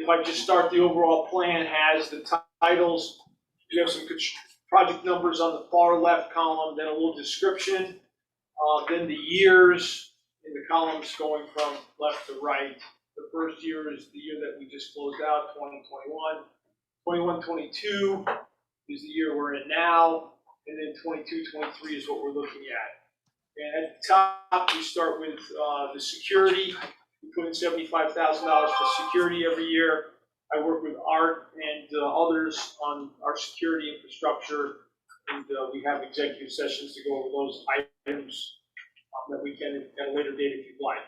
if I just start, the overall plan has the titles. You have some project numbers on the far left column, then a little description, then the years in the columns going from left to right. The first year is the year that we just closed out, 2021. 21-22 is the year we're in now, and then 22-23 is what we're looking at. And at the top, we start with the security. We put in $75,000 for security every year. I work with Art and others on our security infrastructure, and we have executive sessions to go over those items that we can at a later date if you'd like.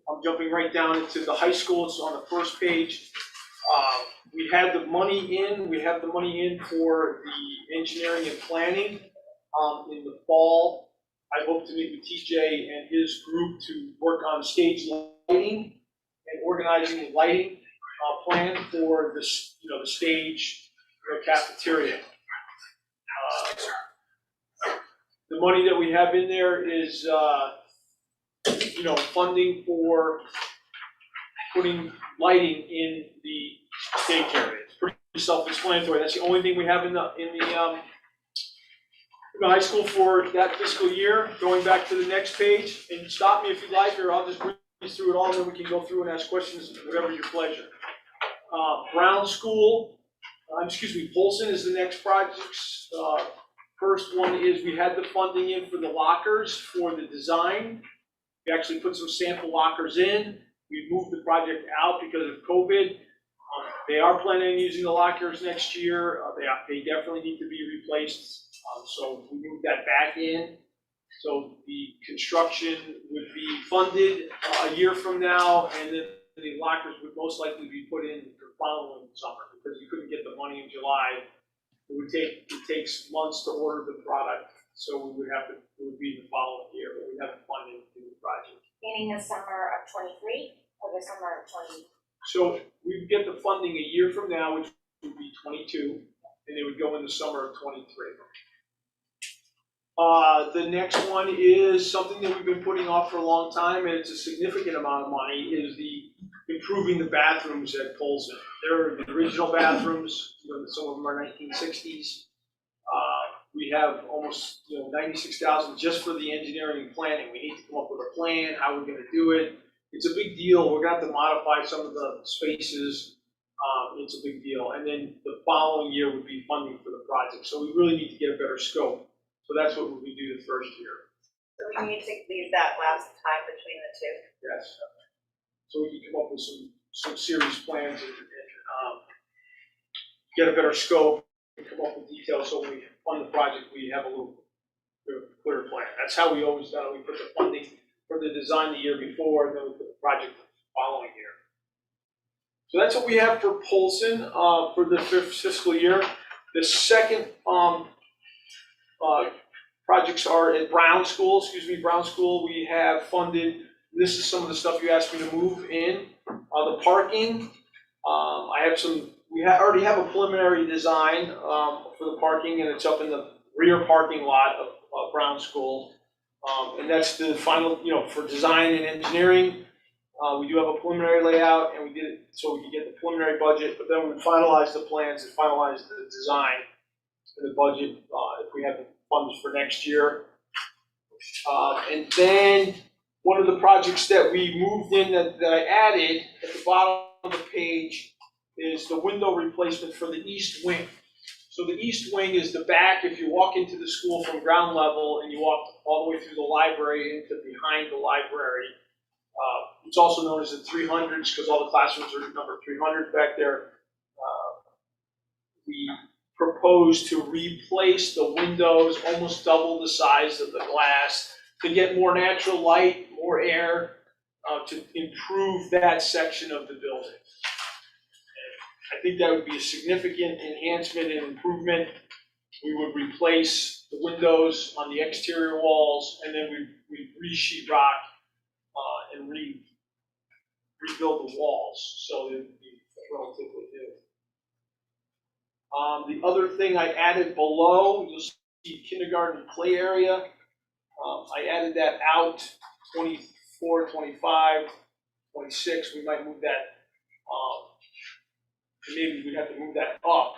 I'm jumping right down into the high school. It's on the first page. We had the money in. We have the money in for the engineering and planning in the fall. I hope to meet with TJ and his group to work on stage lighting and organizing the lighting plan for this, the stage, cafeteria. The money that we have in there is, funding for putting lighting in the stage area. It's pretty self-explanatory. That's the only thing we have in the high school for that fiscal year. Going back to the next page, and stop me if you'd like, or I'll just breeze through it all, and then we can go through and ask questions, whatever your pleasure. Brown School, Polson is the next project. First one is we had the funding in for the lockers for the design. We actually put some sample lockers in. We moved the project out because of COVID. They are planning on using the lockers next year. They definitely need to be replaced. So we moved that back in. So the construction would be funded a year from now, and then the lockers would most likely be put in the following summer because you couldn't get the money in July. It takes months to order the product, so it would be the following year, but we have funding to do the project. Meaning the summer of 23 or the summer of 20? So we would get the funding a year from now, which would be 22, and it would go in the summer of 23. The next one is something that we've been putting off for a long time, and it's a significant amount of money, is the improving the bathrooms at Polson. They're the original bathrooms, some of them are 1960s. We have almost $96,000 just for the engineering and planning. We need to come up with a plan, how we're going to do it. It's a big deal. We're going to have to modify some of the spaces. It's a big deal. And then the following year would be funding for the project. So we really need to get a better scope. So that's what we do the first year. So we need to leave that last time between the two. Yes. So we can come up with some serious plans and get a better scope and come up with details so when we fund the project, we have a little clearer plan. That's how we always done it. We put the funding for the design the year before, and then we put the project the following year. So that's what we have for Polson for the fiscal year. The second projects are at Brown School. Brown School, we have funded. This is some of the stuff you asked me to move in. The parking, we already have a preliminary design for the parking, and it's up in the rear parking lot of Brown School. And that's the final, for design and engineering. We do have a preliminary layout, and we did it so we could get the preliminary budget, but then we finalized the plans and finalized the design and the budget if we have the funds for next year. And then one of the projects that we moved in that I added at the bottom of the page is the window replacement for the east wing. So the east wing is the back. If you walk into the school from ground level and you walk all the way through the library into behind the library, it's also known as the 300s because all the classrooms are number 300 back there. We propose to replace the windows, almost double the size of the glass, to get more natural light, more air, to improve that section of the building. I think that would be a significant enhancement and improvement. We would replace the windows on the exterior walls, and then we re-sheetrock and rebuild the walls, so it would be relatively new. The other thing I added below, you'll see kindergarten play area. I added that out 24, 25, 26. We might move that maybe we'd have to move that up.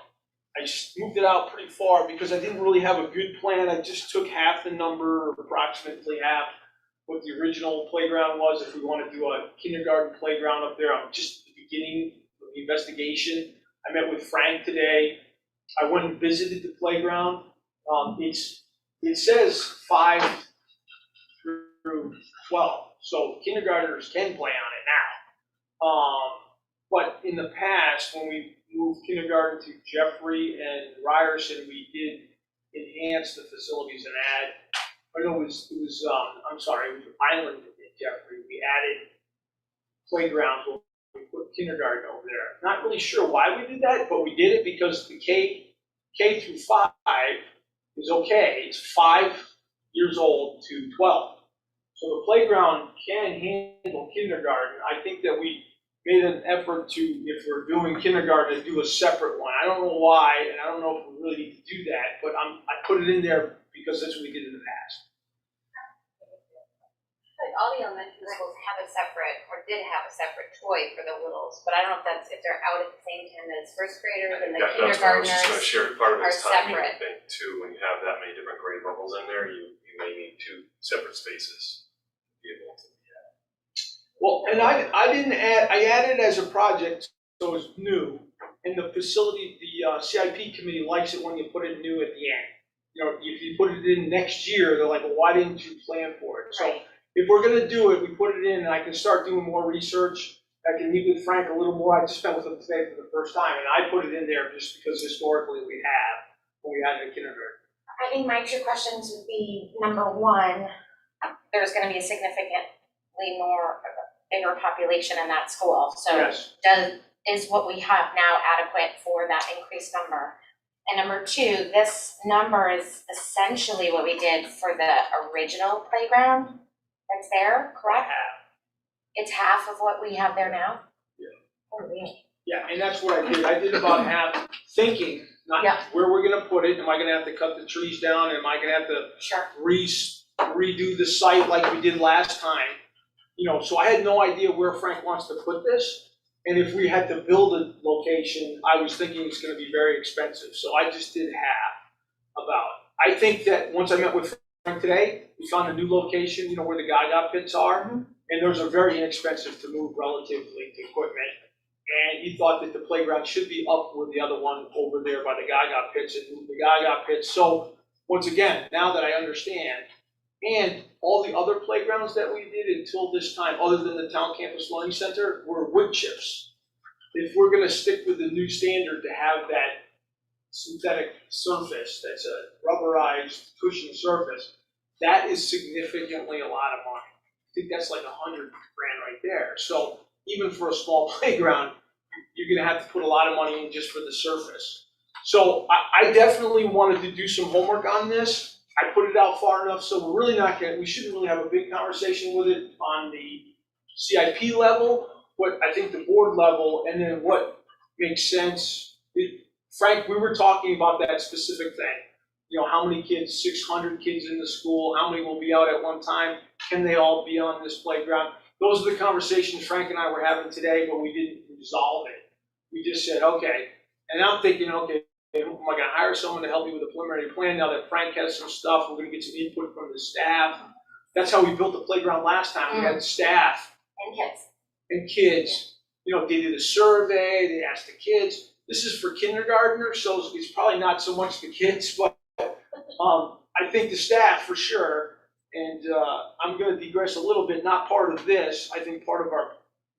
I moved it out pretty far because I didn't really have a good plan. I just took half the number, approximately half, what the original playground was. If we want to do a kindergarten playground up there, I'm just at the beginning of the investigation. I met with Frank today. I went and visited the playground. It says 5 through 12, so kindergartners can play on it now. But in the past, when we moved kindergarten to Jeffrey and Ryerson, we did enhance the facilities and add. Or no, it was Island and Jeffrey. We added playgrounds. We put kindergarten over there. Not really sure why we did that, but we did it because the K through 5 is okay. It's 5 years old to 12. So the playground can handle kindergarten. I think that we made an effort to, if we're doing kindergarten, to do a separate one. I don't know why, and I don't know if we really need to do that, but I put it in there because that's what we did in the past. Like all the elementary schools have a separate, or did have a separate toy for the littles, but I don't know if they're out at the same time as first graders and the That's what I was just gonna kindergartners. share, part of are it's timing, I separate. think, too, when you have that many different grade levels in there, you may need 2 separate spaces to be able to be at. Well, and I didn't add, I added as a project, so it's new. And the facility, the CIP committee likes it when you put it new at the end. You know, if you put it in next year, they're like, well, why didn't you plan for it? So Right. if we're gonna do it, we put it in, and I can start doing more research. I can meet with Frank a little more. I just met with him today for the first time, and I put it in there just because historically we have, when we had it in kindergarten. I think my 2 questions would be, number 1, there's gonna be a significantly more, bigger population in that school. So Yes, is what we have now adequate for that increased number? And number 2, this number is essentially what we did for the original playground that's there, correct? It's half of what we have there now? Yeah. Oh, really? yeah, and that's what I did. I did about half thinking, not Yeah. where we're gonna put it. Am I gonna have to cut the trees down? Am I gonna have to Sure. redo the site like we did last time? You know, so I had no idea where Frank wants to put this. And if we had to build a location, I was thinking it's gonna be very expensive. So I just did half about. I think that once I met with Frank today, we found a new location, you know, where the Gaga pits are. And those are very inexpensive to move relatively to equipment. And he thought that the playground should be up with the other one over there by the Gaga pits and move the Gaga pits. So once again, now that I understand, and all the other playgrounds that we did until this time, other than the Town Campus Learning Center, were wood chips. If we're gonna stick with the new standard to have that synthetic surface, that's a rubberized cushion surface, that is significantly a lot of money. I think that's like $100,000 right there. So even for a small playground, you're gonna have to put a lot of money in just for the surface. So I definitely wanted to do some homework on this. I put it out far enough, so we're really not gonna, we shouldn't really have a big conversation with it on the CIP level, but I think the board level, and then what makes sense. Frank, we were talking about that specific thing. You know, how many kids, 600 kids in the school, how many will be out at one time? Can they all be on this playground? Those are the conversations Frank and I were having today, but we didn't resolve it. We just said, okay, and I'm thinking, okay, am I gonna hire someone to help me with the preliminary plan now that Frank has some stuff? We're gonna get some input from the staff. That's how we built the playground last time. We had staff And kids. and kids. You know, they did a survey, they asked the kids. This is for kindergartners, so it's probably not so much the kids, but I think the staff for sure. And I'm gonna digress a little bit, not part of this. I think part of our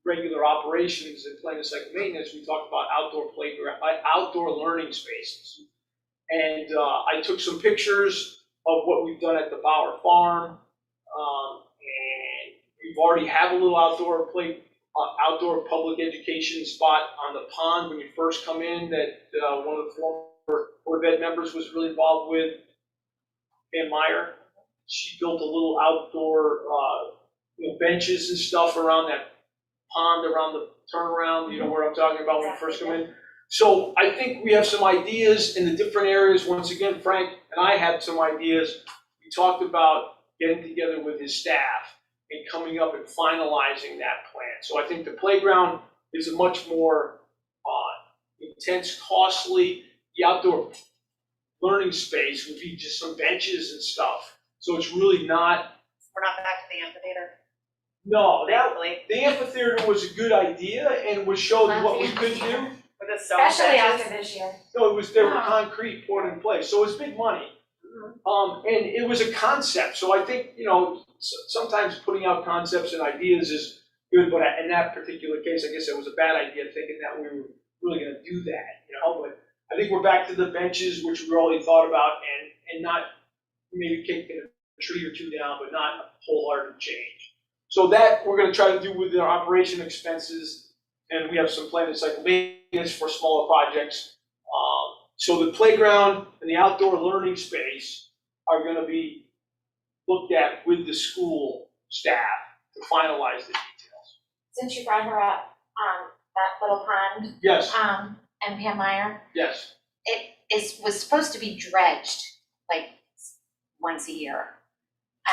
regular operations and planning cycle maintenance, we talked about outdoor playground, outdoor learning spaces. And I took some pictures of what we've done at the Bauer Farm. And we've already have a little outdoor public education spot on the pond when you first come in that one of the former Board of Ed members was really involved with, Pam Meyer. She built a little outdoor benches and stuff around that pond, around the turnaround, you know where I'm talking about when you first come in. So I think we have some ideas in the different areas. Once again, Frank and I had some ideas. We talked about getting together with his staff and coming up and finalizing that plan. So I think the playground is a much more, intense, costly. The outdoor learning space would be just some benches and stuff. So it's really not, We're not back to the amphitheater, no, thankfully, the amphitheater was a good idea and was showed what we could do. with the stone benches. Especially after this year. No, there were Wow. concrete poured in place, so it was big money. And it was a concept, so I think, sometimes putting out concepts and ideas is good, but in that particular case, I guess it was a bad idea thinking that we were really gonna do that, but I think we're back to the benches, which we already thought about, and not maybe kicking a tree or two down, but not a wholehearted change. So that we're gonna try to do with our operation expenses, and we have some planned cycle maintenance for smaller projects. So the playground and the outdoor learning space are gonna be looked at with the school staff to finalize the details. Since you brought her up, that little pond, Yes, and Pam Meyer, yes. was supposed to be dredged like once a year.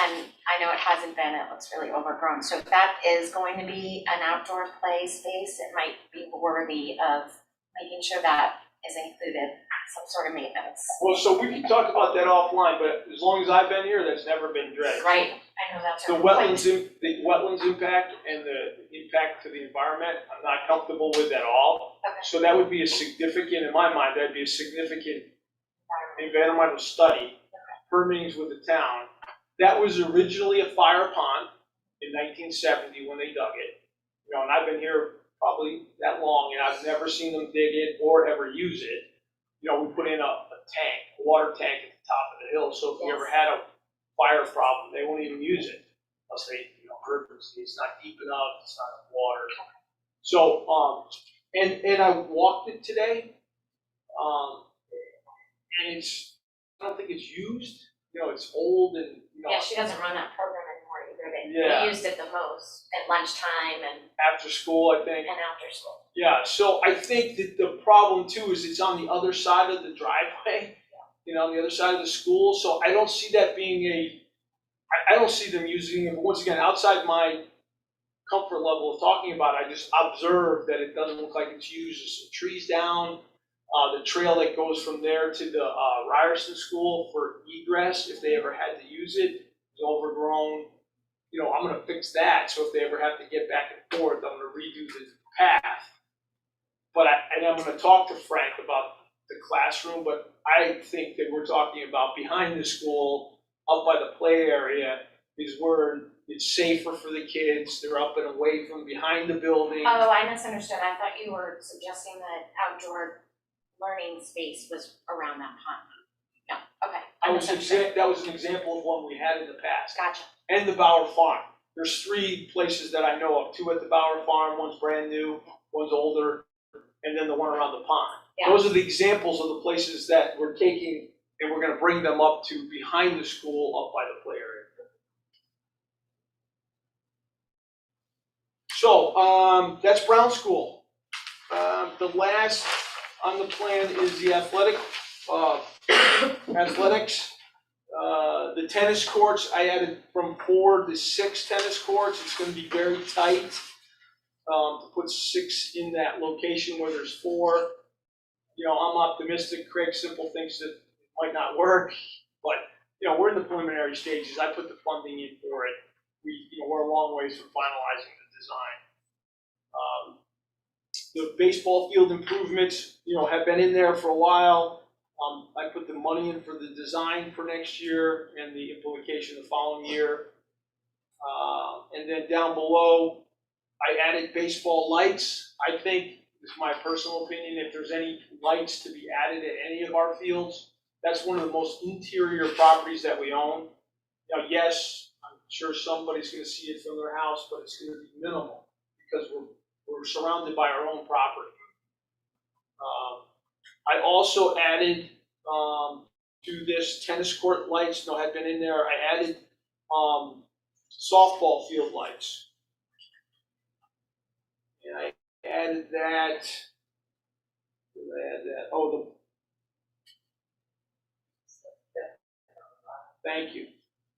And I know it hasn't been, it looks really overgrown. So if that is going to be an outdoor play space, it might be worthy of making sure that is included, some sort of maintenance. Well, so we can talk about that offline, but as long as I've been here, that's never been dredged. Right, I know that's The her wetlands, point. the wetlands impact and the impact to the environment, I'm not comfortable with at all. Okay. So that would be a significant, in my mind, that'd be a significant environmental study, per meetings with the town. That was originally a fire pond in 1970 when they dug it. And I've been here probably that long, and I've never seen them dig it or ever use it. We put in a tank, a water tank at the top of the hill, so if we ever Yes. had a fire problem, they won't even use it. Unless they, heard it's not deep enough, it's not enough water. So, and I walked it today, and I don't think it's used, it's old and, Yeah, she doesn't run that program anymore either. Yeah. They used it the most at lunchtime and after school, I think. after school. Yeah, so I think that the problem too is it's on the other side of the driveway, on the other side of the school, so I don't see that being I don't see them using it, but once again, outside my comfort level of talking about it, I just observe that it doesn't look like it's used. There's some trees down, the trail that goes from there to the Ryerson School for egress, if they ever had to use it, is overgrown. I'm gonna fix that, so if they ever have to get back and forth, I'm gonna redo the path. But I'm gonna talk to Frank about the classroom, but I think that we're talking about behind the school, up by the play area, is where it's safer for the kids, they're up and away from behind the building. Oh, I misunderstood. I thought you were suggesting that outdoor learning space was around that pond. No, okay. I misunderstood. That was an example of one we had in the past. Gotcha. And the Bauer Farm. There's 3 places that I know of, 2 at the Bauer Farm, one's brand new, one's older, and then the one around the pond. Yeah. Those are the examples of the places that we're taking, and we're gonna bring them up to behind the school, up by the play area. So, that's Brown School. The last on the plan is the athletics. The tennis courts, I added from 4 to 6 tennis courts. It's gonna be very tight, to put 6 in that location where there's 4. I'm optimistic. Craig Simple thinks that it might not work, but, we're in the preliminary stages. I put the funding in for it. We're a long ways from finalizing the design. The baseball field improvements, have been in there for a while. I put the money in for the design for next year and the implementation the following year. And then down below, I added baseball lights. I think, this is my personal opinion, if there's any lights to be added at any of our fields, that's one of the most interior properties that we own. Yes, I'm sure somebody's gonna see it from their house, but it's gonna be minimal because we're surrounded by our own property. I also added, to this tennis court lights, had been in there, I added, softball field lights. And I added that, thank you,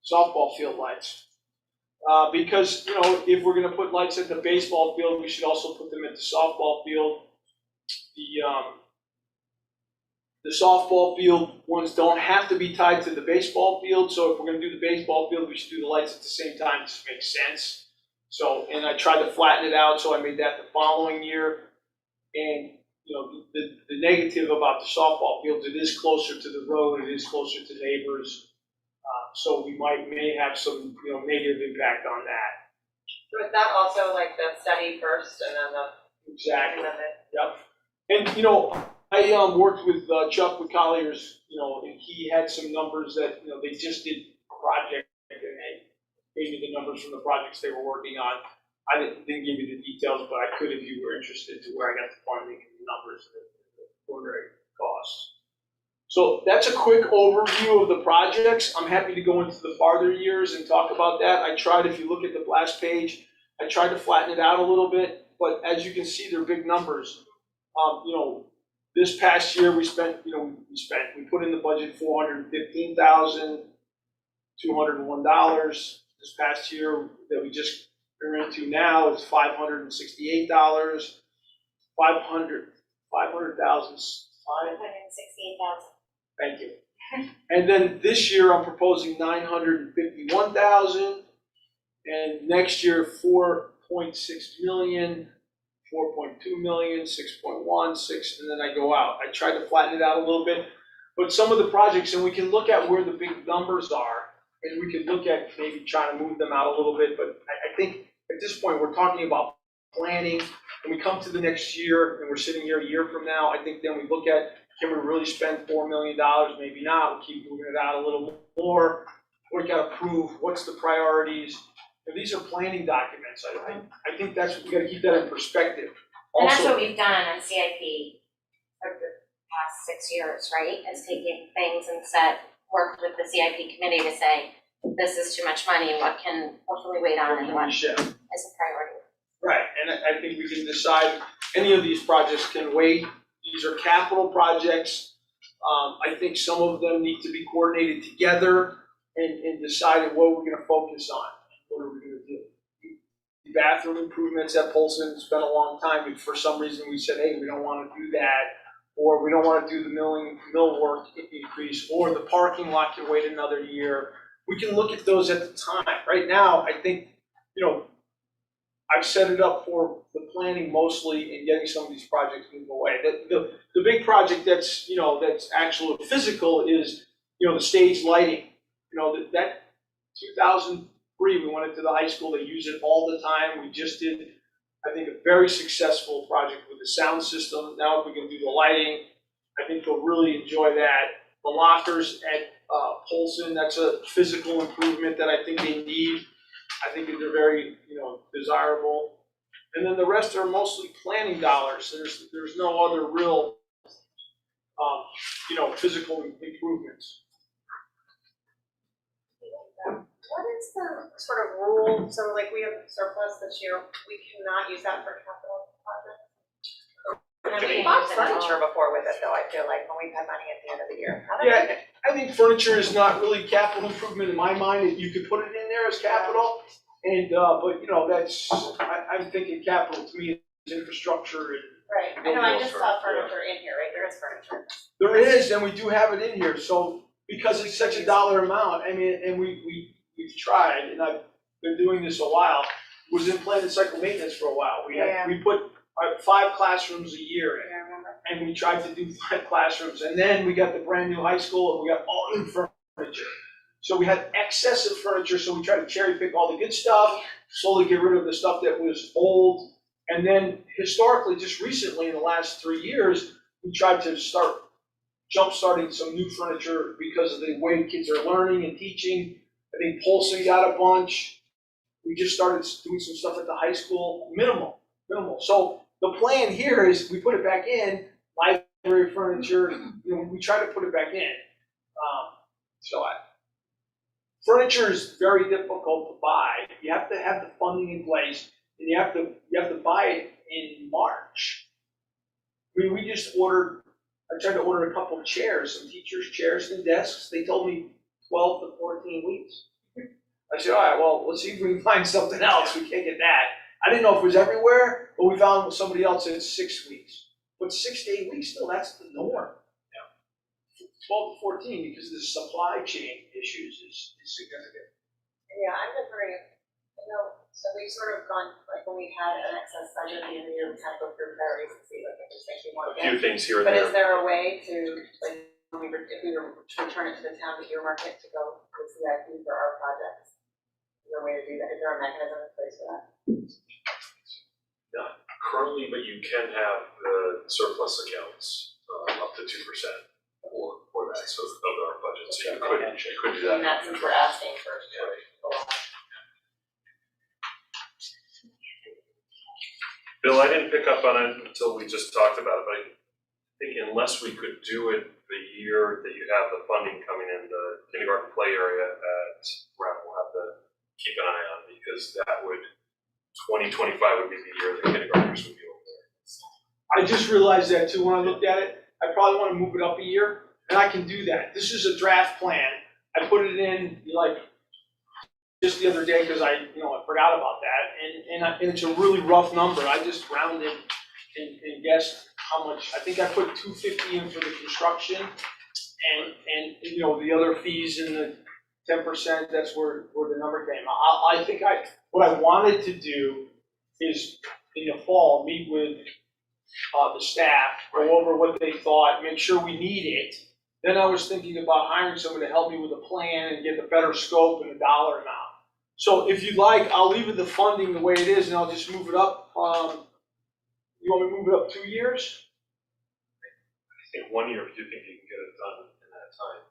softball field lights. Because, if we're gonna put lights at the baseball field, we should also put them at the softball field. the softball field ones don't have to be tied to the baseball field, so if we're gonna do the baseball field, we should do the lights at the same time, just makes sense. So, and I tried to flatten it out, so I made that the following year. And, you know, the negative about the softball fields, it is closer to the road, it is closer to neighbors. So we may have some, you know, negative impact on that. Was that also like the study first and then the? Exactly. And then Yep. And, you know, I worked with Chuck with Colliers, you know, and he had some numbers that, you know, they just did a project and they gave me the numbers from the projects they were working on. I didn't give you the details, but I could if you were interested to where I got the funding and the numbers and the preliminary costs. So that's a quick overview of the projects. I'm happy to go into the farther years and talk about that. I tried, if you look at the last page, I tried to flatten it out a little bit, but as you can see, they're big numbers. You know, this past year we spent, you know, we put in the budget $415,201. This past year that we just are into now is $568. 500,000. 168,000. Thank you. And then this year I'm proposing 951,000, and next year 4.6 million, 4.2 million, 6.1, 6, and then I go out. I tried to flatten it out a little bit, but some of the projects, and we can look at where the big numbers are, and we can look at maybe trying to move them out a little bit, but I think at this point we're talking about planning, and we come to the next year, and we're sitting here a year from now, I think then we look at, can we really spend $4 million? Maybe not. We'll keep moving it out a little more. We got to prove what's the priorities. And these are planning documents. I think that's we got to keep that in perspective. And that's Also, what we've done on CIP for the past 6 years, right? Is taking things and worked with the CIP committee to say, this is too much money, what can we wait on and what is a priority? right, and I think we can decide any of these projects can wait. These are capital projects. I think some of them need to be coordinated together and decided what we're going to focus on. What are we going to do? The bathroom improvements at Polson, it's been a long time, but for some reason we said, hey, we don't want to do that, or we don't want to do the mill work increase, or the parking lot can wait another year. We can look at those at the time. Right now, I think, you know, I've set it up for the planning mostly and getting some of these projects moved away. The big project that's, you know, that's actual physical is, you know, the stage lighting. You know, that 2003, we went into the high school, they use it all the time. We just did, I think, a very successful project with the sound system. Now if we can do the lighting, I think they'll really enjoy that. The lockers at Polson, that's a physical improvement that I think they need. I think they're very, you know, desirable. And then the rest are mostly planning dollars. There's no other real, you know, physical improvements. what is the sort of rule, so like we have surplus this year, we cannot use that for capital projects? And we bought furniture before with it though, I feel like, when we've had money at the end of the year. How did Yeah. we- I think furniture is not really capital improvement in my mind. You could put it in there as capital, and but you know I'm thinking capital to me is infrastructure and Right, I know, I just saw furniture in here, right, there is furniture. there is, and we do have it in here. So because it's such a dollar amount, I mean, and we've tried, and I've been doing this a while. Was in planned cycle maintenance for a while. We put 5 classrooms a year in. Yeah, I remember. And we tried to do 5 classrooms, and then we got the brand new high school, and we got all new furniture. So we had excessive furniture, so we tried to cherry pick all the good stuff, slowly get rid of the stuff that was old. And then historically, just recently, in the last 3 years, we tried to start jump-starting some new furniture because of the way kids are learning and teaching. I think Polson got a bunch. We just started doing some stuff at the high school, minimal. So the plan here is we put it back in, library furniture, you know, we try to put it back in. Furniture is very difficult to buy. You have to have the funding in place, and you have to buy it in March. I mean, I tried to order a couple of chairs, some teachers' chairs and desks. They told me 12 to 14 weeks. I said, all right, well, let's see if we can find something else. We can't get that. I didn't know if it was everywhere, but we found somebody else said 6 weeks. But But 6 to 8 weeks, still, that's the norm. 12 to 14, because the supply chain issues is significant. Yeah, I'm just wondering, you know, so we've sort of gone, like, when we had an excess budget at the end of the year, we kind of go through priorities and see, like, if there's things we want A to few get. things here and But is there. there a way to, like, when we, if we were to return it to the town to earmark it to go to CIP for our projects? Is there a way to do that? Is there a mechanism in place for that? Not currently, but you can have the surplus accounts, up to 2% for that, so of our budget, so you could do And that. that's since we're asking for. Bill, I didn't pick up on it until we just talked about it, but I think unless we could do it the year that you have the funding coming in, the kindergarten play area at Brown, we'll have to keep an eye on, because that would, 2025 would be the year that kindergartners would be over there. I just realized that too, when I looked at it, I probably wanna move it up a year, and I can do that. This is a draft plan. I put it in, like, just the other day, cause I forgot about that, and it's a really rough number. I just rounded and guessed how much. I think I put 250 in for the construction, and the other fees and the 10%, that's where the number came. I think what I wanted to do is, in the fall, meet with the staff, go over what they thought, make sure we need it. Then I was thinking about hiring someone to help me with a plan and get the better scope and the dollar amount. So if you'd like, I'll leave it the funding the way it is, and I'll just move it up. You want me to move it up 2 years? I think 1 year, if you think you can get it done in that time.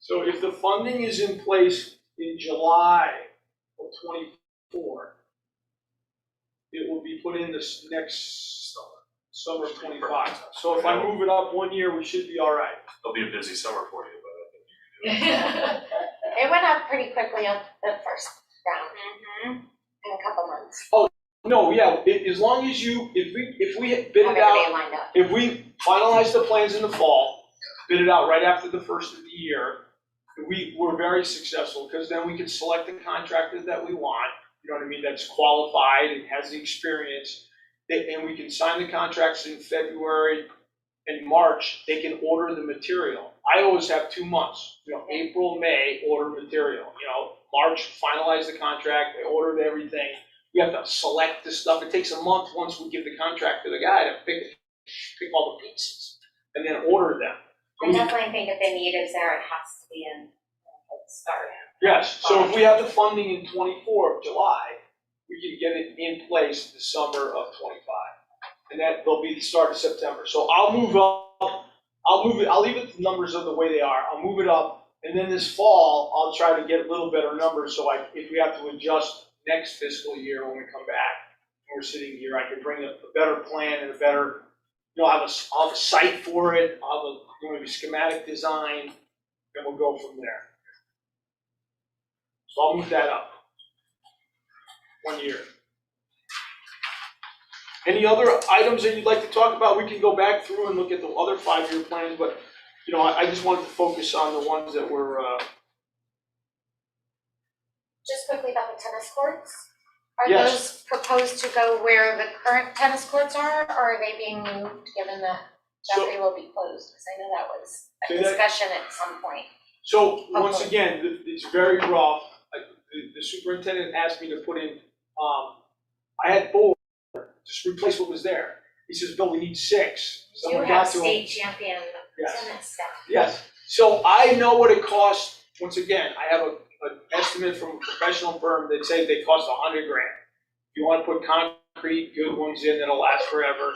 So if the funding is in place in July of '24, it will be put in this next summer of '25. So if I move it up 1 year, we should be all right. It'll be a busy summer for you, but I think you can do it. It went up pretty quickly on the first round, in a couple months. No, yeah, as long as if we bid it out, Everybody lined up. if we finalize the plans in the fall, bid it out right after the first of the year, we were very successful, because then we can select the contractor that we want, you know what I mean, that's qualified and has the experience, and we can sign the contracts in February and March. They can order the material. I always have 2 months, April, May, order material, March, finalize the contract, they ordered everything. We have to select the stuff. It takes a month once we give the contract to the guy to pick all the pieces and then order them. I definitely think if the need is there, it has to be in at the start. Yes, so if we have the funding in '24 of July, we can get it in place the summer of '25. And that will be the start of September. So I'll move up, I'll leave it the numbers are the way they are. I'll move it up, and then this fall, I'll try to get a little better numbers, so if we have to adjust next fiscal year when we come back, when we're sitting here, I can bring a better plan and a better, I'll have a site for it, I'll have maybe schematic design, and we'll go from there. So I'll move that up 1 year. Any other items that you'd like to talk about? We can go back through and look at the other 5-year plans, but, I just wanted to focus on the ones that were, Just quickly about the tennis courts. Are Yes. those proposed to go where the current tennis courts are, or are they being moved, given that So- Jeffrey will be closed? Because I know that was a Say that- discussion at some point. So, once Okay. again, it's very rough. The superintendent asked me to put in, I had 4, just replace what was there. He says, Bill, we need 6. You Someone have got to him. state champion Yes. tennis staff. Yes, so I know what it costs. Once again, I have an estimate from a professional firm that said they cost $100,000. If you want to put concrete, good ones in that'll last forever,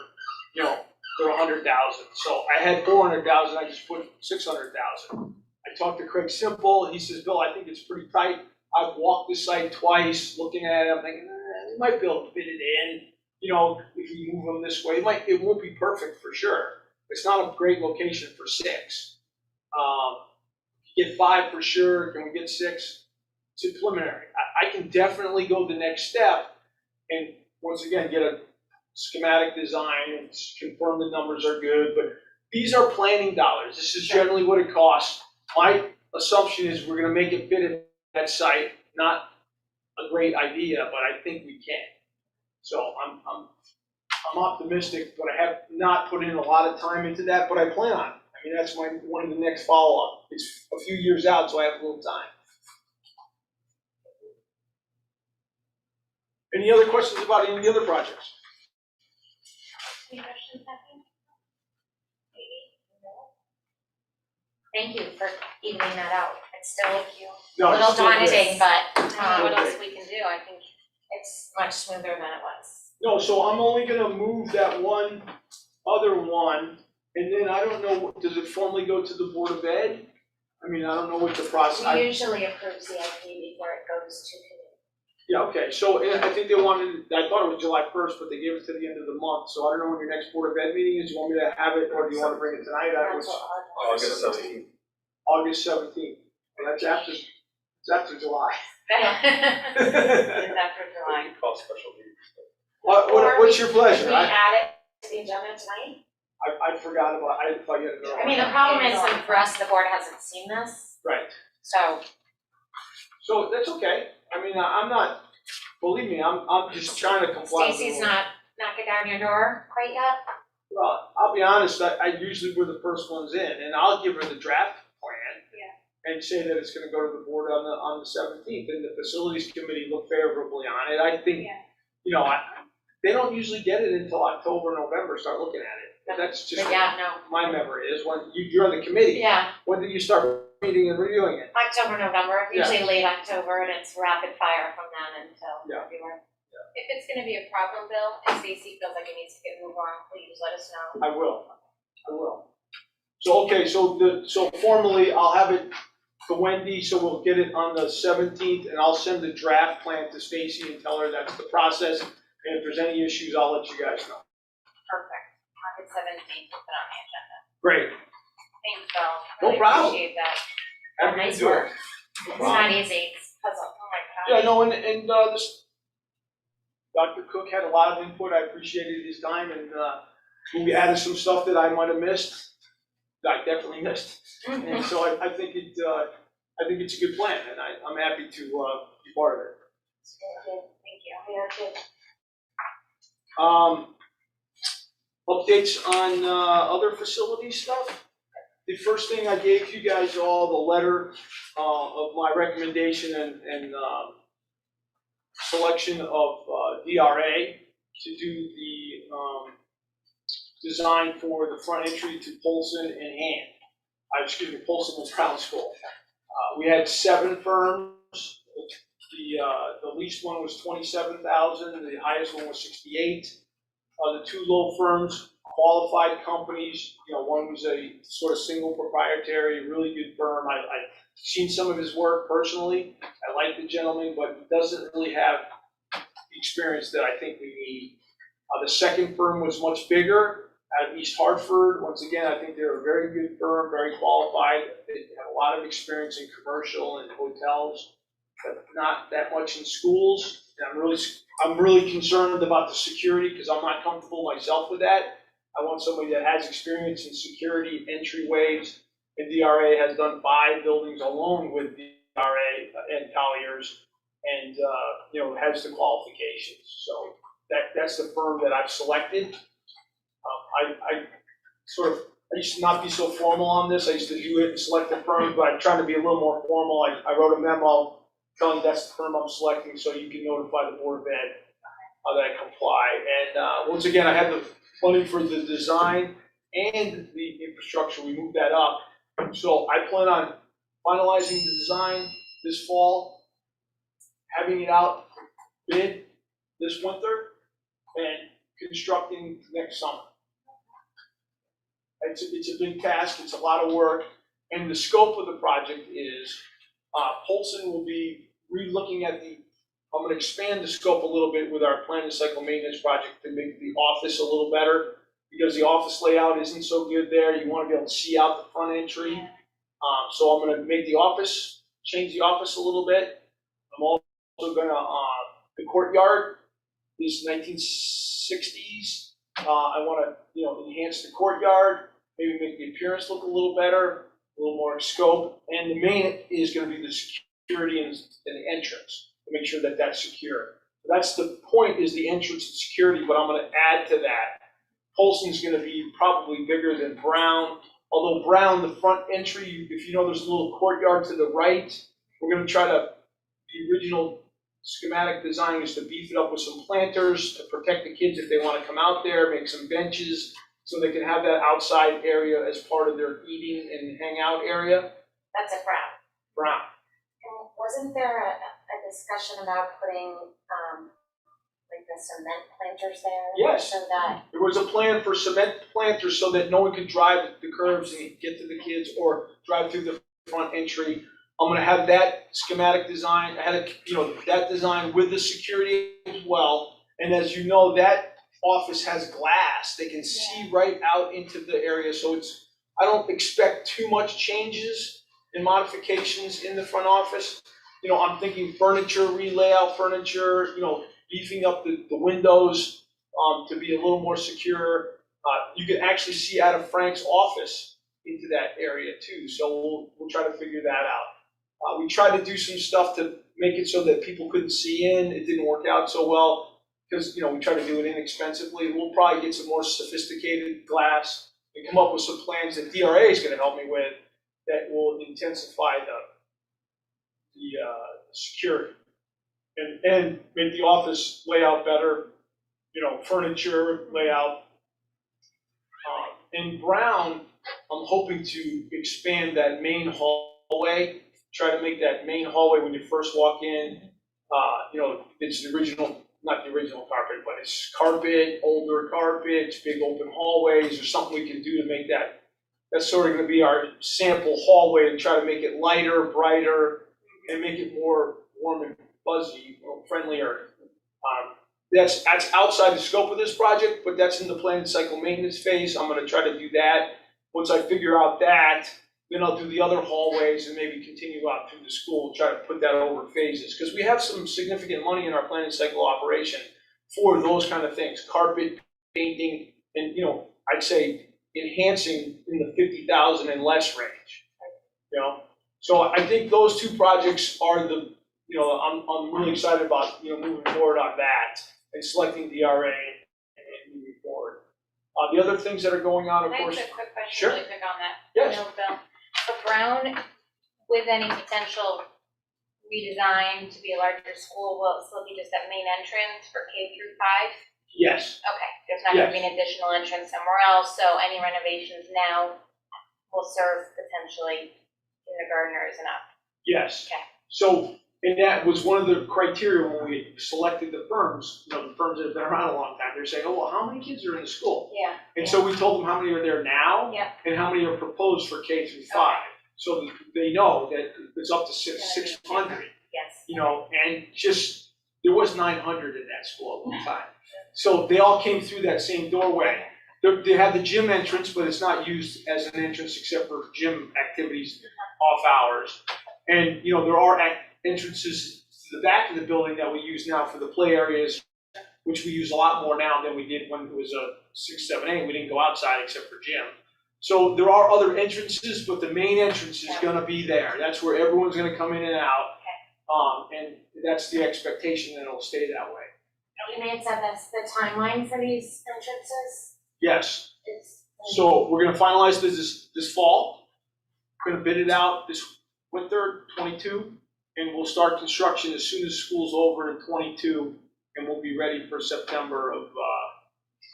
they're $100,000. So I had $400,000, I just put $600,000. I talked to Craig Simple, he says, Bill, I think it's pretty tight. I've walked the site twice, looking at it, I'm thinking, we might be able to fit it in. If we move them this way, it won't be perfect for sure. It's not a great location for 6. Get 5 for sure, can we get 6? It's preliminary. I can definitely go the next step and once again, get a schematic design and confirm the numbers are good, but these are planning dollars. This is generally what it costs. My assumption is we're gonna make it fit at that site, not a great idea, but I think we can. So I'm I'm optimistic, but I have not put in a lot of time into that, but I plan on it. I mean, that's one of the next follow-up. It's a few years out, so I have a little time. Any other questions about any of the other projects? Any questions, Stephanie? Thank you for evening that out. It's still a No, it's little still good. daunting, but I don't know what Okay. else we can do, I think. it's much smoother than it was. No, so I'm only gonna move that one other one, and then I don't know, does it formally go to the Board of Ed? I mean, I don't know what the process, We usually approve CIP before it goes to committee. yeah, okay, so I think they wanted, I thought it was July 1st, but they gave it to the end of the month, so I don't know when your next Board of Ed meeting is, you want me to have it, or do you wanna bring it tonight? That That's was what August 17th. August 17th, and that's after July. It's after July. Call special meetings. What's your pleasure? Can we add it to the agenda tonight? I forgot about, I thought you had to know. I mean, the problem is, like, for us, the board hasn't seen this, Right, so so that's okay, I mean, I'm not, believe me, I'm just trying to comply with the Stacy's rules. not knocking down your door quite yet. Well, I'll be honest, I usually we're the first ones in, and I'll give her the draft plan. Yeah. And say that it's gonna go to the board on the 17th, and the facilities committee look favorably on it, I think, Yeah. you know, they don't usually get it until October, November, start looking at it. But that's just But yeah, no, my memory is, when you're on the committee, yeah, when did you start meeting and reviewing it? October, November, Yeah. usually late October, and it's rapid fire from then until Yeah. February. If it's gonna be a problem, Bill, and Stacy feels like it needs to get moved on, please let us know. I will. So, okay, so formally, I'll have it to Wendy, so we'll get it on the 17th, and I'll send the draft plan to Stacy and tell her that's the process, and if there's any issues, I'll let you guys know. Perfect. August 17th, we'll put on the agenda. Great, Thanks, Bill. No Really problem. Appreciate that. happy to Nice do work. it. No It's problem. not easy, it's a puzzle. Oh my Yeah, God. no, and this, Dr. Cook had a lot of input, I appreciated his time, and we added some stuff that I might have missed, that I definitely missed. And so I think it's a good plan, and I'm happy to be part of it. Thank you. Yeah, good. Updates on other facility stuff. The first thing I gave you guys all the letter of my recommendation and selection of DRA to do the design for the front entry to Polson and Han. Polson and Brown School. We had 7 firms. The least one was 27,000. The highest one was 68. The 2 low firms, qualified companies, one was a sort of single proprietary, really good firm. I've seen some of his work personally. I like the gentleman, but he doesn't really have the experience that I think we need. The second firm was much bigger, out of East Hartford. Once again, I think they're a very good firm, very qualified. They have a lot of experience in commercial and hotels, but not that much in schools. And I'm really concerned about the security, because I'm not comfortable myself with that. I want somebody that has experience in security, entryways, and DRA has done 5 buildings alone with DRA and Colliers, and has the qualifications. So that's the firm that I've selected. I used to not be so formal on this. I used to do it and select the firm, but I'm trying to be a little more formal. I wrote a memo telling that's the firm I'm selecting, so you can notify the Board of Ed that I comply. And once again, I had the money for the design and the infrastructure. We moved that up. So I plan on finalizing the design this fall, having it out bid this winter, and constructing next summer. It's a big task, it's a lot of work, and the scope of the project is, Polson will be re-looking at I'm gonna expand the scope a little bit with our plan and cycle maintenance project to make the office a little better, because the office layout isn't so good there. You wanna be able to see out the front entry. Yeah. So I'm gonna make change the office a little bit. I'm also gonna, the courtyard is 1960s. I wanna, enhance the courtyard, maybe make the appearance look a little better, a little more scope. And the main is gonna be the security and the entrance, to make sure that that's secure. That's the point, is the entrance and security, but I'm gonna add to that. Polson's gonna be probably bigger than Brown, although Brown, the front entry, if you know, there's a little courtyard to the right. We're gonna try to, the original schematic design is to beef it up with some planters to protect the kids if they wanna come out there, make some benches, so they can have that outside area as part of their eating and hangout area. That's a Brown. Brown. And wasn't there a discussion about putting, like the cement planters there? Yes. So that, There was a plan for cement planters so that no one could drive the curbs and get to the kids or drive through the front entry. I'm gonna have that schematic design, I had a, that design with the security as well. And as you know, that office has glass, they can see right out into the area, so I don't expect too much changes and modifications in the front office. I'm thinking furniture, relayout furniture, beefing up the windows, to be a little more secure. You can actually see out of Frank's office into that area too, so we'll try to figure that out. We tried to do some stuff to make it so that people couldn't see in, it didn't work out so well, because, we tried to do it inexpensively. We'll probably get some more sophisticated glass and come up with some plans that DRA is gonna help me with that will intensify the security and make the office layout better, furniture layout. In Brown, I'm hoping to expand that main hallway, try to make that main hallway when you first walk in, it's the original, not the original carpet, but it's carpet, older carpets, big open hallways, or something we can do to make that. That's sort of gonna be our sample hallway, and try to make it lighter, brighter, and make it more warm and fuzzy, or friendlier. That's outside the scope of this project, but that's in the planned cycle maintenance phase. I'm gonna try to do that. Once I figure out that, then I'll do the other hallways and maybe continue out through the school, try to put that over phases. Because we have some significant money in our planning cycle operation for those kind of things, carpet, painting, and, I'd say enhancing in the 50,000 and less range, So I think those two projects are I'm really excited about, moving forward on that and selecting DRA and moving forward. The other things that are going on, of Can I course. ask a quick question Sure. really quick on that? Yes. No, Bill. For Brown, with any potential redesign to be a larger school, will it still be just that main entrance for K through 5? Yes, Okay, there's not gonna be an additional entrance somewhere else, so any renovations now will serve potentially kindergartners and up. yes. Okay. So, and that was one of the criteria when we selected the firms, the firms that have been around a long time. They're saying, oh, well, how many kids are in the school? Yeah. And so we told them how many are there now Yeah. and how many are proposed for K through 5. So that they know that it's up to 600, Yes. and just, there was 900 in that school at one time. So they all came through that same doorway. They have the gym entrance, but it's not used as an entrance except for gym activities off hours. And, there are entrances to the back of the building that we use now for the play areas, which we use a lot more now than we did when it was a 6, 7, 8. We didn't go outside except for gym. So there are other entrances, but the main entrance is gonna be there. That's where everyone's gonna come in and out. And that's the expectation that it'll stay that way. you may have said that's the timeline for these entrances Yes, is. so we're gonna finalize this fall. We're gonna bid it out this winter, 22, and we'll start construction as soon as school's over in 22, and we'll be ready for September of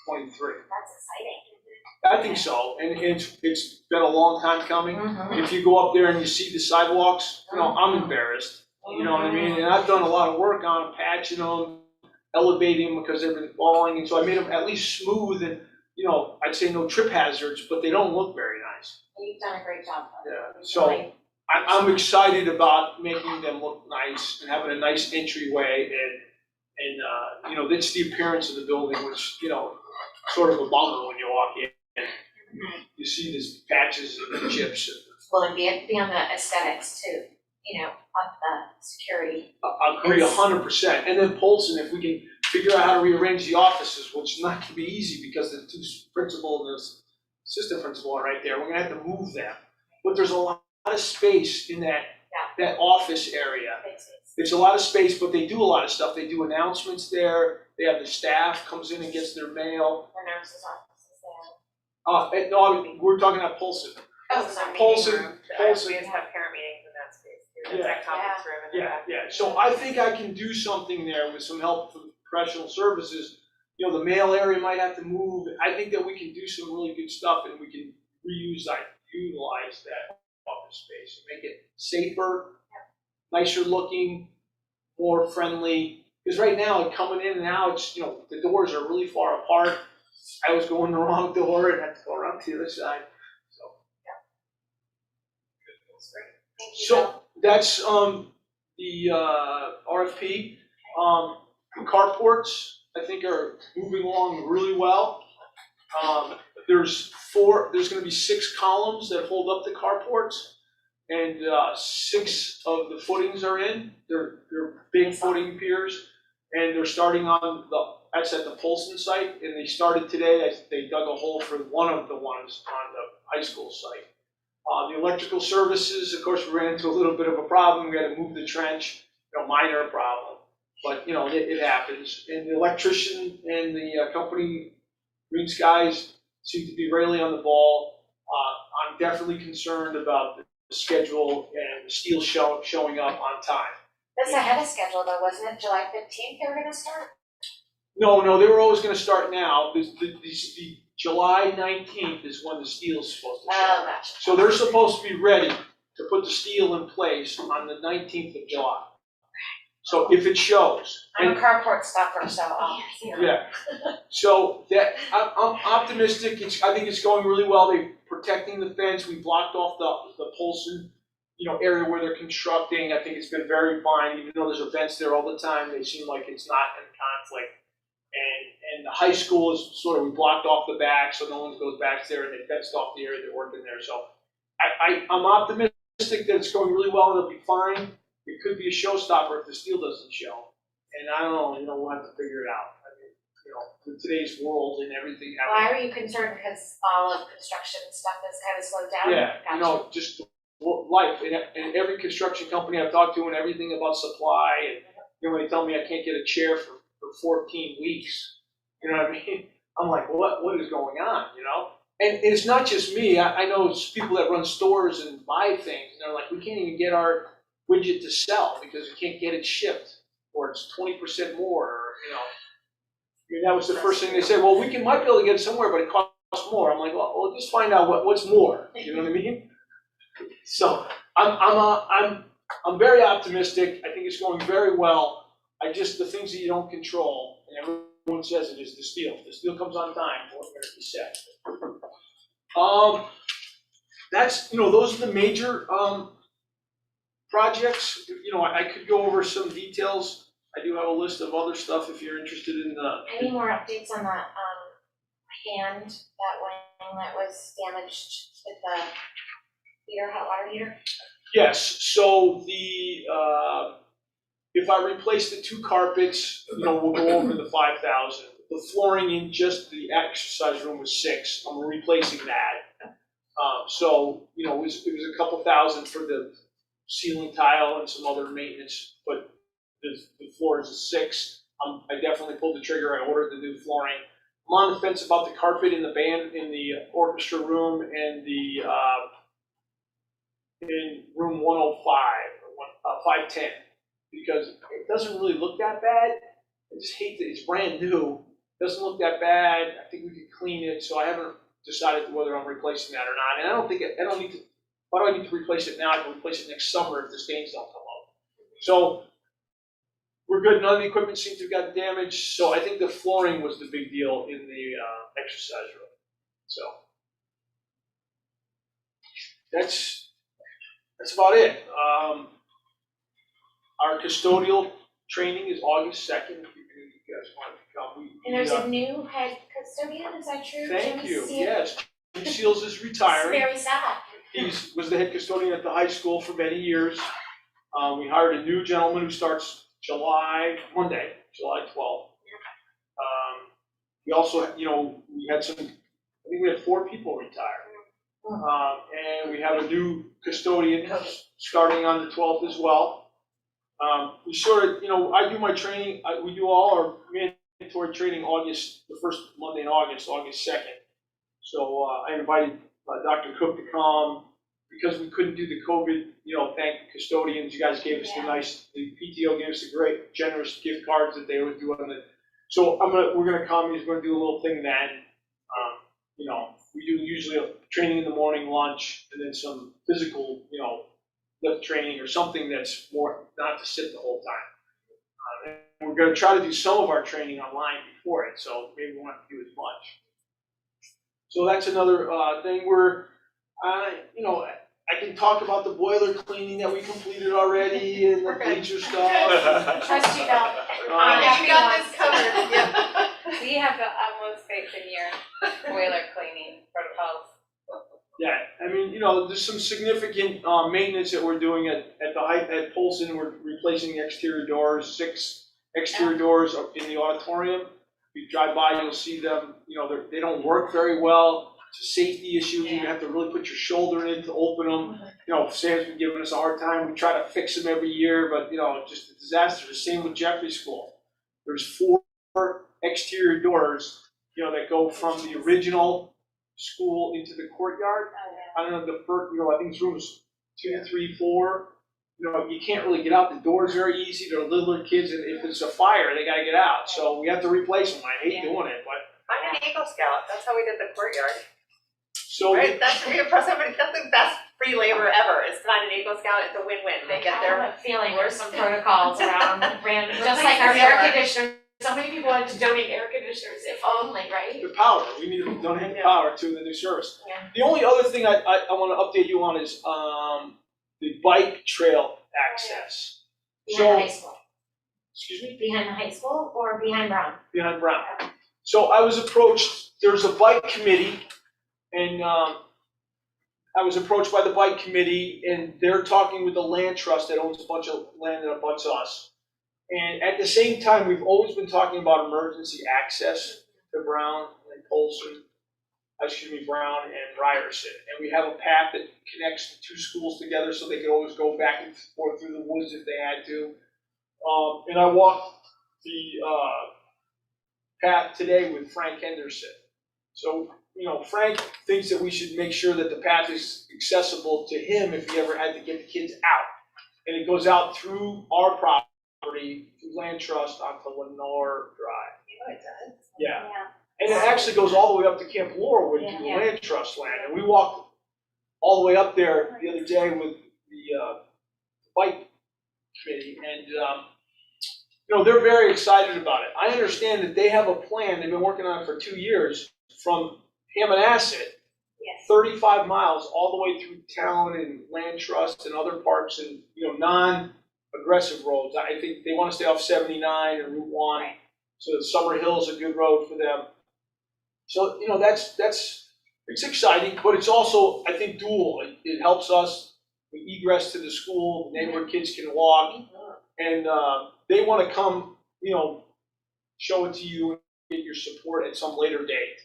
23. That's exciting. I think so, and it's been a long time coming. If you go up there and you see the sidewalks, I'm embarrassed, you know what I mean? And I've done a lot of work on them, patching them, elevating them because they've been falling, and so I made them at least smooth and, I'd say no trip hazards, but they don't look very nice. You've done a great job. Yeah, so I'm excited about making them look nice and having a nice entryway and that's the appearance of the building, which, sort of a bummer when you walk in. You see these patches and chips. Well, and be on the aesthetics too, of the security. I agree 100%. And then Polson, if we can figure out how to rearrange the offices, which is not gonna be easy because the two principal and the assistant principal are right there, we're gonna have to move them. But there's a lot of space in that office area. It's a lot of space, but they do a lot of stuff. They do announcements there. They have the staff comes in and gets their mail. The nurse's office is there. And no, we're talking about Polson. Oh, It's a sorry. meeting Polson- room. Polson- We just have parent meetings in that space too. Yeah. It's like conference room in the Yeah, back. yeah. So I think I can do something there with some help from professional services. You know, the mail area might have to move. I think that we can do some really good stuff and we can utilize that office space and make it safer, nicer looking, more friendly. Because right now, coming in and out, it's, you know, the doors are really far apart. I was going the wrong door and had to go around to the other side. So, Thank you, Bill. so that's the RFP. The carports, I think, are moving along really well. There's gonna be 6 columns that hold up the carports, and 6 of the footings are in. They're big footing piers, and they're starting on that's at the Polson site, and they started today. They dug a hole for one of the ones on the high school site. The electrical services, of course, we ran into a little bit of a problem. We had to move the trench, minor problem, but it happens. And the electrician and the company, Green Skies, seem to be really on the ball. I'm definitely concerned about the schedule and the steel showing up on time. That's ahead of schedule though, wasn't it? July 15th they were gonna start? No, they were always gonna start now. The July 19th is when the steel's supposed to show. Oh, gotcha. So they're supposed to be ready to put the steel in place on the 19th of July. So if it shows. I'm a carport stuffer, so I'll, Yeah, so that, I'm optimistic, I think it's going really well, they're protecting the fence, we blocked off the Polson, area where they're constructing, I think it's been very fine, even though there's events there all the time, they seem like it's not in conflict. And the high school is sort of, we blocked off the back, so no one goes back there, and they fenced off the area they're working there, so I'm optimistic that it's going really well, and it'll be fine. It could be a showstopper if the steel doesn't show. And I don't know, we'll have to figure it out. I mean, with today's world and everything Why happening. are you concerned? Because all of construction stuff is kind of slowed down? Yeah, Gotcha. just life. And every construction company I've talked to and everything about supply, and when they tell me I can't get a chair for 14 weeks, you know what I mean? I'm like, what is going on, And it's not just me. I know it's people that run stores and buy things, and they're like, we can't even get our widget to sell because we can't get it shipped, or it's 20% more, or, that was the first thing they said, well, might be able to get it somewhere, but it costs more. I'm like, well, just find out what's more, you know what I mean? So, I'm very optimistic, I think it's going very well. The things that you don't control, and everyone says it, is the steel. If the steel comes on time, we're gonna be set. That's, those are the major, projects. I could go over some details. I do have a list of other stuff if you're interested in the. Any more updates on that, hand, that wing that was damaged with the heater, hot water heater? Yes, so if I replace the 2 carpets, we'll go over the 5,000. The flooring in just the exercise room was 6. I'm replacing that. So, it was a couple thousand for the ceiling tile and some other maintenance, but the floor is a 6. I definitely pulled the trigger. I ordered the new flooring. I'm on the fence about the carpet in the band, in the orchestra room, and in room 105 or 510, because it doesn't really look that bad. I just hate that it's brand new. It doesn't look that bad. I think we could clean it, so I haven't decided whether I'm replacing that or not. And I don't need to. Why do I need to replace it now? I can replace it next summer if the stains don't come up. So we're good. None of the equipment seems to have gotten damaged. So I think the flooring was the big deal in the exercise room. So that's about it. Our custodial training is August 2nd. If you guys want to come. And there's a new head custodian, is that true? Thank Jimmy you. Seal? Yes, Jimmy Seals is It's retiring. very sad. He was the head custodian at the high school for many years. We hired a new gentleman who starts Monday, July 12th. We also, we had I think we had 4 people retire. And we have a new custodian starting on the 12th as well. We sort of, I do my training, we do all our mandatory training the first Monday in August 2nd. So I invited Dr. Cook to come, because we couldn't do the COVID, thank the custodians, you guys gave us the PTO gave us a great generous gift cards that they would do on the, so we're gonna come, he's gonna do a little thing then. We do usually a training in the morning, lunch, and then some physical, lift training or something that's more, not to sit the whole time. And we're gonna try to do some of our training online before it, so maybe we won't have to do as much. So that's another thing where, I can talk about the boiler cleaning that we completed already and the We're good. bleacher stuff. Trust you, Bill. We got this covered, yeah. We have the utmost faith in your boiler cleaning protocols. Yeah, there's some significant maintenance that we're doing at Polson. We're replacing the exterior doors, 6 exterior doors up in the auditorium. If you drive by, you'll see them, they don't work very well. It's a safety issue. You have to really put your shoulder in to open them. Sam's been giving us a hard time. We try to fix them every year, but, just a disaster. The same with Jeffrey School. There's 4 exterior doors, that go from the original school into the courtyard. I don't know, the first, I think it's rooms 2, 3, 4. You can't really get out the doors very easy. They're littler kids, and if it's a fire, they gotta get out. So we have to replace them. I hate doing it, but. I'm an Eagle Scout, that's how we did the courtyard, So, right? That's, we impress somebody, that's the best free labor ever, is to find an Eagle Scout, it's a win-win, they get I their. have a feeling there's some protocols around random, just Just like our like air our- conditioners. So many people wanted to donate air conditioners, if only, right? the power, we need to donate the power to the new service. Yeah. The only other thing I wanna update you on is, the bike trail access. Behind the high So, school. excuse me? Behind the high school or behind Brown? Behind Brown. So I was approached, there's a bike committee, and I was approached by the bike committee, and they're talking with the land trust that owns a bunch of land that abuts us. And at the same time, we've always been talking about emergency access to Brown and Brown and Ryerson. And we have a path that connects the 2 schools together, so they could always go back and forth through the woods if they had to. And I walked the path today with Frank Henderson. So, Frank thinks that we should make sure that the path is accessible to him if he ever had to get the kids out. And it goes out through our property, through Land Trust onto Lenore Drive. It does. Yeah. And it actually goes all the way up to Camp Laurelwood to the Yeah. Land Trust land. And we walked all the way up there the other day with the bike committee, and they're very excited about it. I understand that they have a plan, they've been working on it for 2 years, from Hammonasset, Yes. 35 miles all the way through town and Land Trust and other parks and, non-aggressive roads. I think they want to stay off 79 and Route 1. Right. So Summer Hill's a good road for them. So, it's exciting, but it's also, I think, dual. It helps us with egress to the school, the neighborhood kids can walk, and they want to come, show it to you and get your support at some later date.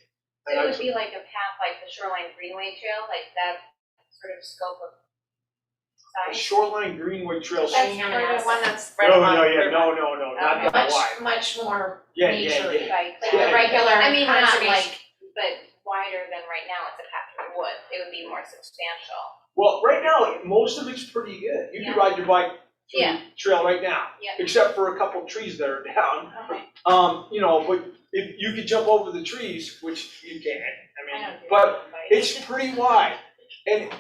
So it would be like a path like the Shoreline Greenway Trail, like that sort of scope of The size? Shoreline Greenway Trail. That's Or the one that's right No, along. no, not Okay. that wide. Much more Yeah, nature, yeah, yeah. Like, like Yeah. the regular I mean, not conservation. like, but wider than right now, it's a path through the woods, it would be more substantial. Well, right now, most of it's pretty good. You can ride your bike through Yeah. the trail right now. Yeah. Except for a couple of trees that are down. Okay. But if you could jump over the trees, which you can, I don't do but that, it's pretty wide. And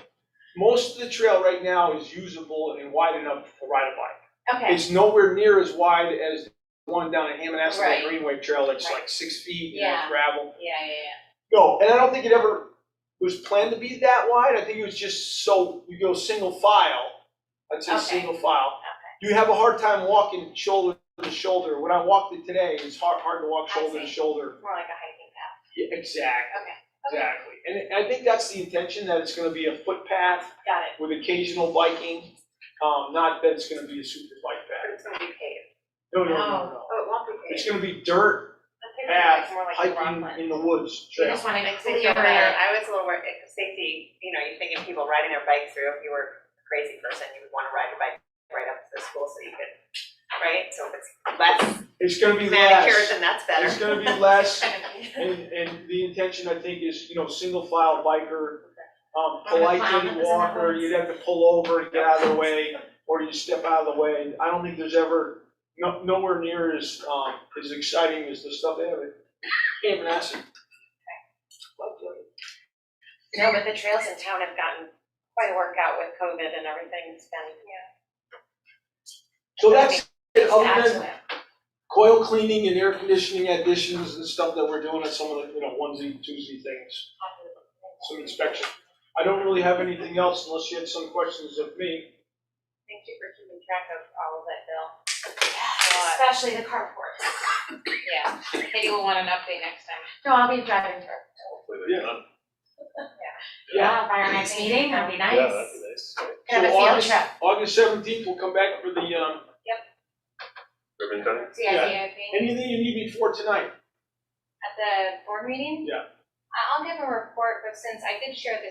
most of the trail right now is usable and wide enough to ride a bike. Okay, It's nowhere near as wide as the one down at Hammonasset Right. Greenway Trail that's Right. like 6 feet and Yeah. it's gravel. yeah. No, and I don't think it ever was planned to be that wide. I think it was just so you go single file. I'd say Okay. single file. You have a hard time walking shoulder to shoulder. When I walked it today, it's hard to walk I shoulder to see. shoulder. More like a hiking path. Yeah, exactly. Okay. Exactly. And I think that's the intention, that it's gonna be a footpath Got it. with occasional biking, not that it's gonna be a super bike But path. it's gonna be paved. No. Oh, it won't be It's paved. gonna be dirt I think path, it's more like hiking Rockland. in the woods We trail. just want to Makes clear me feel better. it. I was a little worried, safety, you're thinking of people riding their bikes through, if you were a crazy person, you would wanna ride your bike right up to the school so you can, right? So if it's less It's gonna be manicured, less, then that's better. it's gonna be less, Kind of- and the intention, I think, is, single file biker, the polite clown kitty with the walker, zip you'd have to pull over and get out of the way, or you step out of the way. I don't think there's ever, nowhere near as exciting as the stuff they have at Manhasset. No, but the trails in town have gotten quite a workout with COVID and everything, it's been, So that's it, add other to than it. coil cleaning and air conditioning additions and stuff that we're doing at some of the, onesie, twosie things, some inspection. I don't really have anything else unless you had some questions of me. Thank you for keeping track of all of it, Bill. Especially the carport. Yeah, Katie will want an update next time. No, I'll be driving through. Hopefully they're done. Yeah, by our next meeting, that'd be nice. Yeah, that'd be nice. Could have a So field trip. August 17th, we'll come back for the, Ribbon cutting? CIP anything you need before tonight. at the board meeting? Yeah. I'll give a report, but since I did share the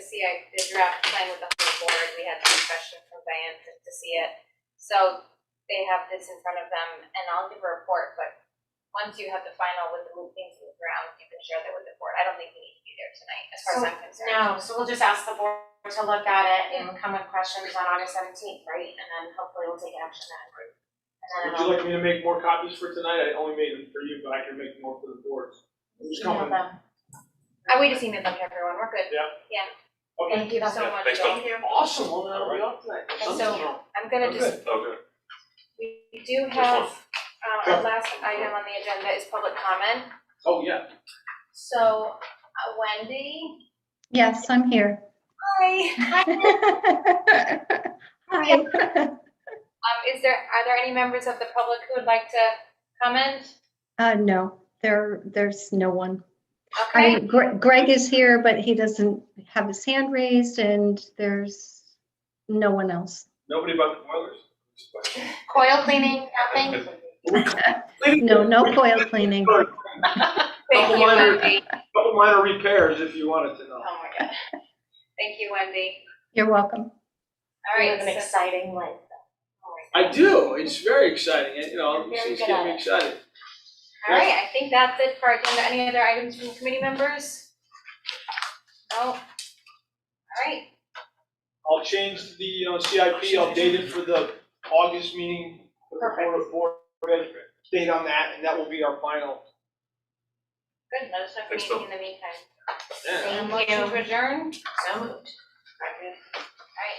draft plan with the whole board, we had some questions from Diane to see it. So they have this in front of them, and I'll give a report, but once you have the final with the things moved around, you can share that with the board. I don't think you need to be there tonight, as far as I'm concerned. No, so we'll just ask the board to look at it and come with questions on August 17th, right? And then hopefully we'll take action then. And Would you like me to make more copies for tonight? I only made them for you, but I can make more for the boards. Who's email coming? them. We just emailed them to everyone, we're good. Okay, Thank you so Yeah, much. thanks, Bill. Bill. awesome, well, that'll be up tonight. So I'm gonna just, Okay. we do have, our last item on the agenda is public comment. Oh, yeah. So Wendy? Yes, I'm here. Hi. Hi. Are there any members of the public who would like to comment? No, there's no one. I Okay, mean, Greg is here, but he doesn't have his hand raised, and there's no one else. Nobody but the boilers? Coil cleaning, nothing? No coil cleaning. thank you, minor- Wendy. Couple minor repairs if you wanted to know. Oh my God. Thank you, Wendy. You're welcome. All We right, have an so- exciting life. I do, it's very exciting, and, You're these very things good get at me it. excited. all right, I think that's it for our agenda. Any other items from committee members? No? All right, I'll change the CIP, I'll date it for the August meeting, for the board date on that, and that will be our final. good. Let us know if Thanks, you need anything in the meantime. Yeah. Thank Motion to you. adjourn? So moved.